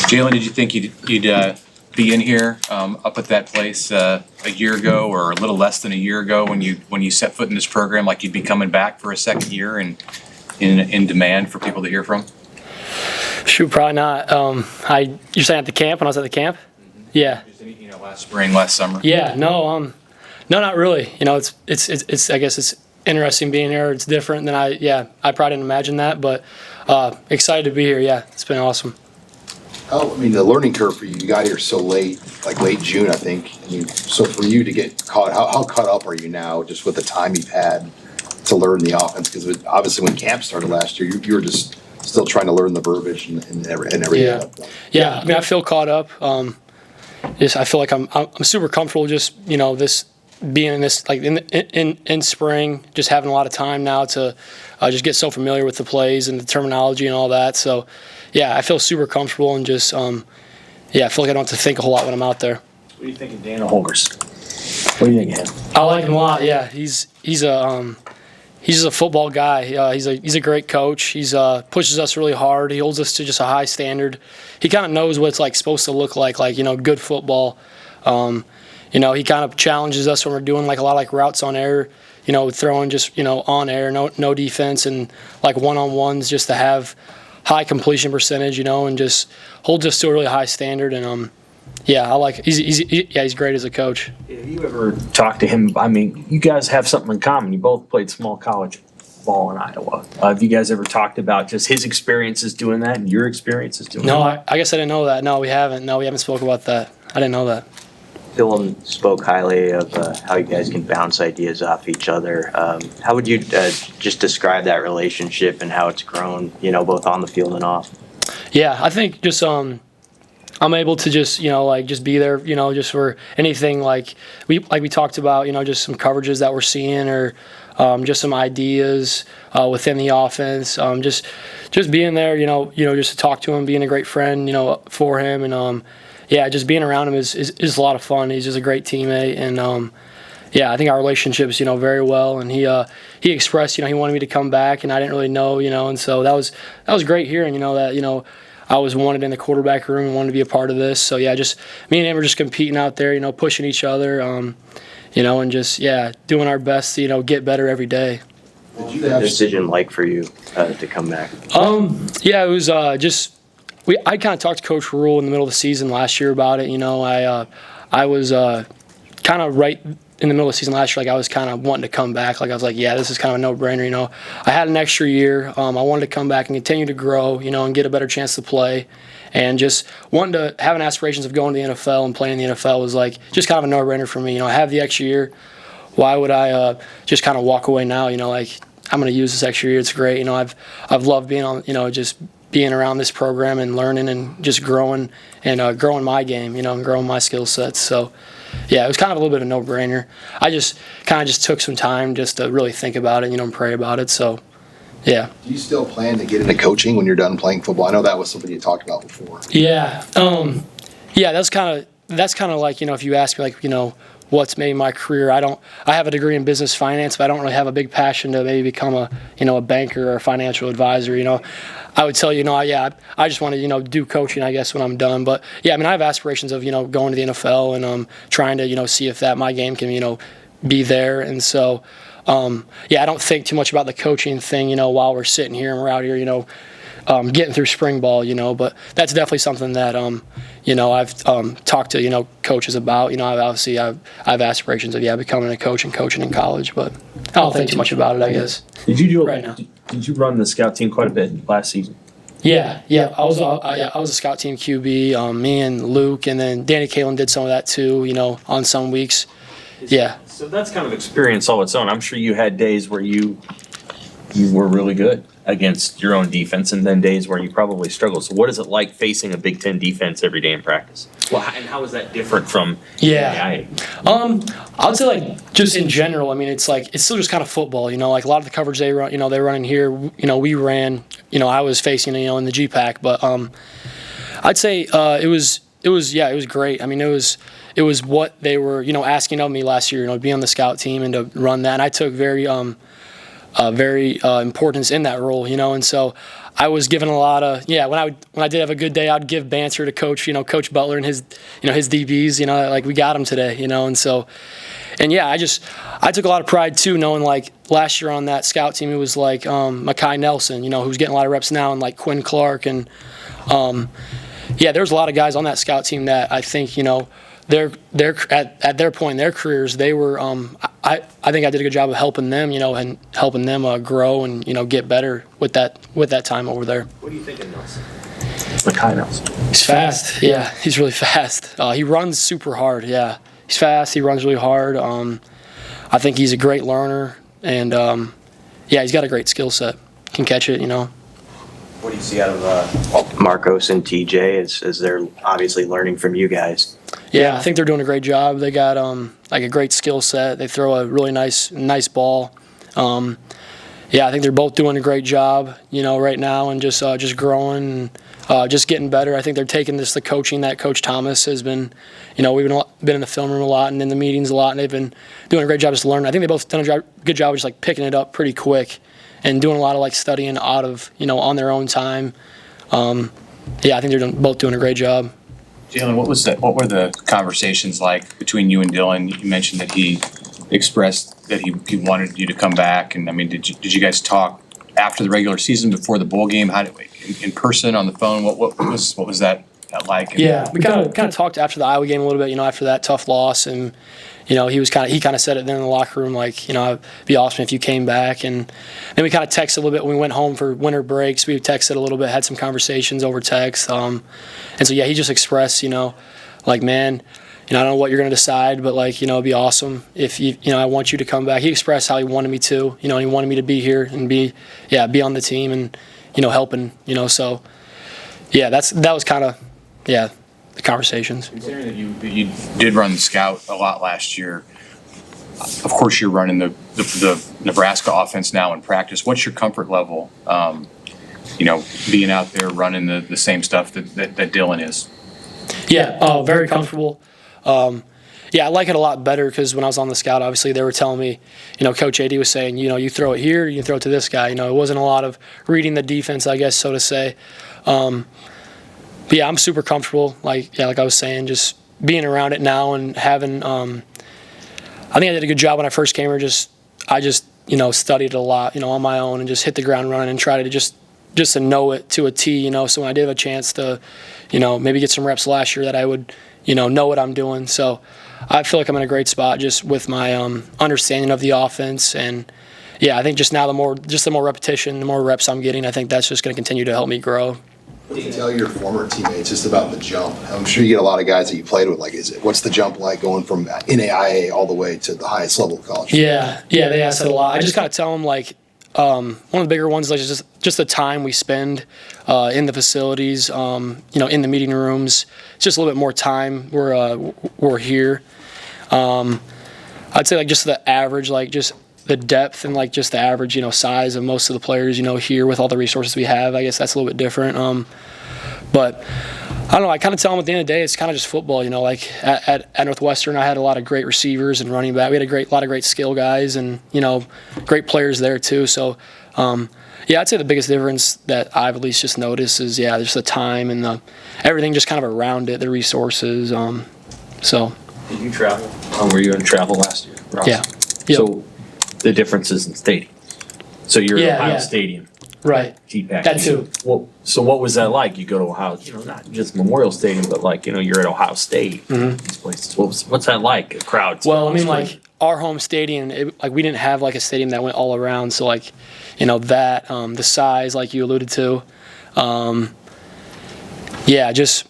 Jalyn, did you think you'd be in here up at that place a year ago or a little less than a year ago when you set foot in this program, like you'd be coming back for a second year and in demand for people to hear from? Shoot, probably not. You're saying at the camp, when I was at the camp? Mm-hmm. Yeah. Just last spring, last summer? Yeah, no, not really. It's I guess it's interesting being here. It's different than I probably didn't imagine that, but excited to be here. Yeah, it's been awesome. The learning curve for you got here so late, like late June, I think. So for you to get caught, how caught up are you now just with the time you've had to learn the offense? Because obviously when camp started last year, you were just still trying to learn the verbiage and everything. Yeah. I feel caught up. I feel like I'm super comfortable just, this being in this, like in spring, just having a lot of time now to just get so familiar with the plays and the terminology and all that. So, yeah, I feel super comfortable and just, I feel like I don't have to think a whole lot when I'm out there. What do you think of Dan Holgorsen? What do you think of him? I like him a lot. Yeah, he's just a football guy. He's a great coach. He's pushes us really hard. He holds us to just a high standard. He kind of knows what it's like supposed to look like good football. He kind of challenges us when we're doing like a lot of like routes on air. Throwing just on air, no defense, and like one-on-ones just to have high completion percentage. And just holds us to a really high standard. And I like he's great as a coach. Have you ever talked to him? I mean, you guys have something in common. You both played small college ball in Iowa. Have you guys ever talked about just his experiences doing that and your experiences doing that? No, I guess I didn't know that. No, we haven't. No, we haven't spoke about that. I didn't know that. Dylan spoke highly of how you guys can bounce ideas off each other. How would you just describe that relationship and how it's grown, both on the field and off? Yeah, I think just I'm able to just just be there, just for anything like we talked about, just some coverages that we're seeing or just some ideas within the offense. Just being there, just to talk to him, being a great friend, for him, and just being around him is a lot of fun. He's just a great teammate, and I think our relationship is very well. And he expressed he wanted me to come back, and I didn't really know, and so that was great hearing that I was wanted in the quarterback room and wanted to be a part of this. So just me and him were just competing out there, pushing each other, and just doing our best to get better every day. What was the decision like for you to come back? It was I kind of talked to Coach Rule in the middle of the season last year about it. I was kind of right in the middle of the season last year. Like I was kind of wanting to come back. Like I was like, this is kind of a no-brainer. I had an extra year. I wanted to come back and continue to grow. And get a better chance to play. And just wanting to have an aspirations of going to the NFL and playing in the NFL was like just kind of a no-brainer for me. I have the extra year. Why would I just kind of walk away now? Like I'm going to use this extra year. It's great. I've loved being on. Just being around this program and learning and just growing and growing my game, and growing my skill sets. So, it was kind of a little bit of a no-brainer. I just kind of took some time just to really think about it, and pray about it. So, yeah. Do you still plan to get into coaching when you're done playing football? I know that was something you talked about before. Yeah. That's kind of like, if you ask me, like, what's made my career. I have a degree in business finance, but I don't really have a big passion to maybe become a banker or a financial advisor. I would tell you, I just want to, do coaching, I guess, when I'm done. But I have aspirations of, going to the NFL and trying to, see if my game can, be there. And so, I don't think too much about the coaching thing, while we're sitting here and we're out here, getting through spring ball, but that's definitely something that, I've talked to, coaches about. I have aspirations of, becoming a coach and coaching in college, but I don't think too much about it, I guess. Did you do right now? Did you run the scout team quite a bit last season? Yeah. I was a scout team QB. Me and Luke, and then Danny Kalen did some of that too. On some weeks. Yeah. So that's kind of experience all its own. I'm sure you had days where you were really good against your own defense, and then days where you probably struggled. So what is it like facing a Big Ten defense every day in practice? Well, and how is that different from NAIA? I would say like just in general. It's still just kind of football. Like a lot of the coverage they run, they run in here. We ran. I was facing in the GPAC, but I'd say it was great. It was what they were asking of me last year. To be on the scout team and to run that. And I took very importance in that role, and so I was given a lot of when I did have a good day, I'd give banter to Coach Butler and his his DBs, like we got him today, and so. And I took a lot of pride too, knowing like last year on that scout team, it was like Mekhi Nelson, who's getting a lot of reps now, and like Quinn Clark, and there was a lot of guys on that scout team that I think they're at their point in their careers, they were I think I did a good job of helping them, and helping them grow and get better with that time over there. What do you think of Nelson? Mekhi Nelson. He's fast. Yeah, he's really fast. He runs super hard. Yeah. He's fast. He runs really hard. I think he's a great learner, and he's got a great skill set. Can catch it, What do you see out of Marcos and TJ as they're obviously learning from you guys? Yeah, I think they're doing a great job. They got like a great skill set. They throw a really nice ball. I think they're both doing a great job, right now, and just growing. Just getting better. I think they're taking the coaching that Coach Thomas has been, we've been in the film room a lot and in the meetings a lot, and they've been doing a great job just learning. I think they both done a good job of just like picking it up pretty quick and doing a lot of like studying out of, on their own time. I think they're both doing a great job. Jalyn, what were the conversations like between you and Dylan? You mentioned that he expressed that he wanted you to come back, and I mean, did you guys talk after the regular season, before the bowl game? How did in person, on the phone? What was that like? Yeah, we kind of talked after the Iowa game a little bit. After that tough loss, and he kind of said it then in the locker room, like it'd be awesome if you came back. And then we kind of texted a little bit when we went home for winter breaks. We texted a little bit, had some conversations over text. And so he just expressed, like, man, I don't know what you're going to decide, but like, it'd be awesome if I want you to come back. He expressed how he wanted me to, and he wanted me to be here and be on the team and, helping, so that was kind of, the conversations. Considering that you did run the scout a lot last year, of course you're running the Nebraska offense now in practice. What's your comfort level, being out there running the same stuff that Dylan is? Yeah, very comfortable. I like it a lot better because when I was on the scout, obviously they were telling me, Coach AD was saying, you throw it here, you throw it to this guy. It wasn't a lot of reading the defense, I guess, so to say. But I'm super comfortable. Like I was saying, just being around it now and having. I think I did a good job when I first came here. I just studied a lot, on my own and just hit the ground running and try to just to know it to a T. So when I did have a chance to, maybe get some reps last year, that I would, know what I'm doing. So I feel like I'm in a great spot just with my understanding of the offense. And I think just now the more repetition, the more reps I'm getting, I think that's just going to continue to help me grow. What do you tell your former teammates just about the jump? I'm sure you get a lot of guys that you played with. Like, what's the jump like going from NAIA all the way to the highest level of college? Yeah, they ask that a lot. I just gotta tell them like one of the bigger ones, like just the time we spend in the facilities, in the meeting rooms. It's just a little bit more time. We're here. I'd say like just the average, like just the depth and like just the average, size of most of the players, here with all the resources we have. I guess that's a little bit different. But I don't know. I kind of tell them at the end of the day, it's kind of just football. Like at Northwestern, I had a lot of great receivers and running back. We had a lot of great skill guys and great players there too. So I'd say the biggest difference that I've at least just noticed is just the time and the everything just kind of around it, the resources. So. Did you travel? Oh, were you in travel last year? Ross? Yeah. Yep. So the difference is in stadium. So you're at Ohio Stadium. Right. GPAC. That too. Well, so what was that like? You go to Ohio, not just Memorial Stadium, but like, you're at Ohio State. Mm-hmm. These places. What's that like? A crowd? Well, I mean, like our home stadium, we didn't have like a stadium that went all around. So like, that the size, like you alluded to, just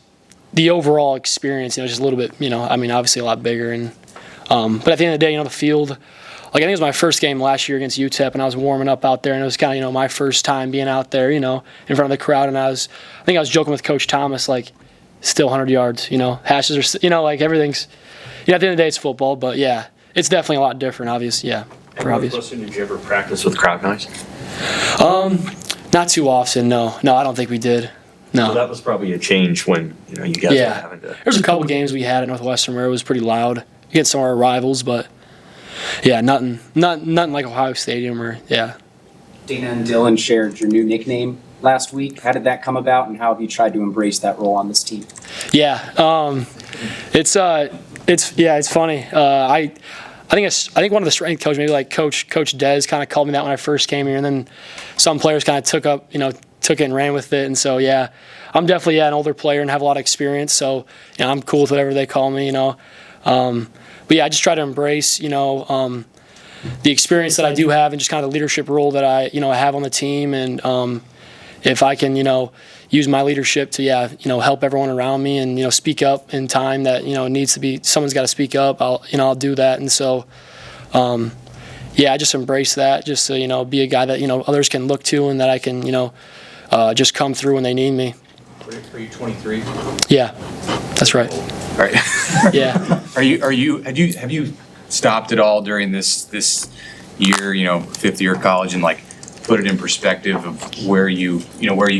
the overall experience, just a little bit, obviously a lot bigger. And but at the end of the day, the field. Like I think it was my first game last year against UTEP, and I was warming up out there, and it was kind of my first time being out there, in front of the crowd. And I think I was joking with Coach Thomas, like, still 100 yards, hashes are, like everything's, at the end of the day it's football, but it's definitely a lot different, obviously, for obvious. Did you ever practice with crowd noise? Not too often, no, I don't think we did. No. So that was probably a change when you guys were having to. There's a couple games we had at Northwestern where it was pretty loud against some of our rivals, but. Nothing like Ohio Stadium or. Dana and Dylan shared your new nickname, last week. How did that come about, and how have you tried to embrace that role on this team? Yeah, it's funny. I think one of the strength coaches, maybe like Coach Dez, kind of called me that when I first came here, and then some players kind of took it and ran with it. And so yeah, I'm definitely an older player and have a lot of experience. So I'm cool with whatever they call me. But yeah, I just try to embrace the experience that I do have and just kind of the leadership role that I have on the team. And if I can use my leadership to help everyone around me and speak up in time that needs to be, someone's got to speak up, I'll do that. And so I just embrace that, just to be a guy that others can look to and that I can just come through when they need me. Are you 23? Yeah, that's right. All right. Yeah. Have you stopped at all during this year, fifth year of college, and like put it in perspective of where you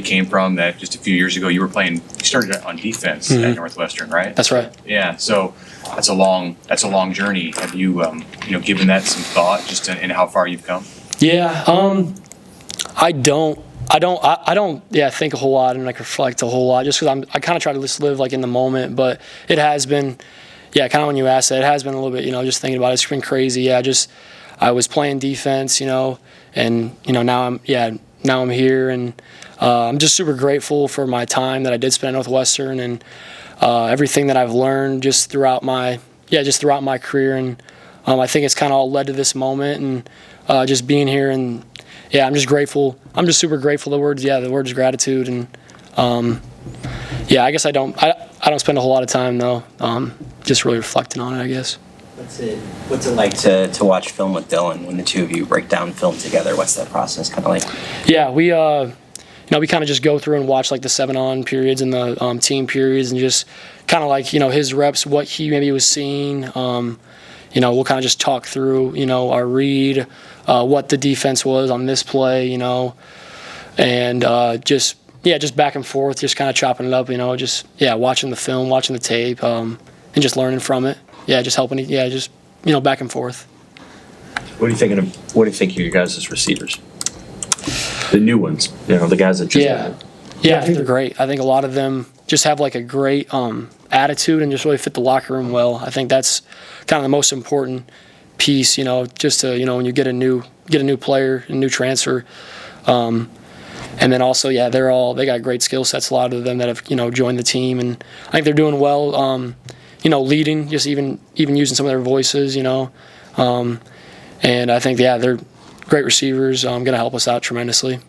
came from? That just a few years ago you started on defense at Northwestern, right? That's right. Yeah. So that's a long journey. Have you given that some thought, just in how far you've come? Yeah. I don't think a whole lot and reflect a whole lot, just because I kind of try to just live in the moment. But it has been, kind of when you asked that, it has been a little bit, just thinking about it. It's been crazy. Yeah, I was playing defense, and now I'm here, and I'm just super grateful for my time that I did spend at Northwestern and everything that I've learned just throughout my career. And I think it's kind of all led to this moment and just being here. And I'm just grateful. I'm just super grateful. The words gratitude. And I guess I don't spend a whole lot of time though. Just really reflecting on it, I guess. What's it like to watch film with Dylan when the two of you break down film together? What's that process kind of like? Yeah, we we kind of just go through and watch the 7-on periods and the team periods, and just kind of his reps, what he maybe was seeing. We'll kind of just talk through our read, what the defense was on this play, and just back and forth, just kind of chopping it up, watching the film, watching the tape, and just learning from it. Yeah, just helping. Yeah, just back and forth. What do you think of your guys' receivers? The new ones, the guys that just I think they're great. I think a lot of them just have a great attitude and just really fit the locker room well. I think that's kind of the most important piece. Just to when you get a new player, a new transfer, and then also they got great skill sets. A lot of them that have joined the team, and I think they're doing well. Leading, just even using some of their voices, and I think they're great receivers. Going to help us out tremendously.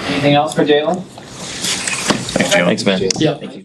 Anything else for Jalyn? Thanks, Jalen. Thanks, man. Yeah.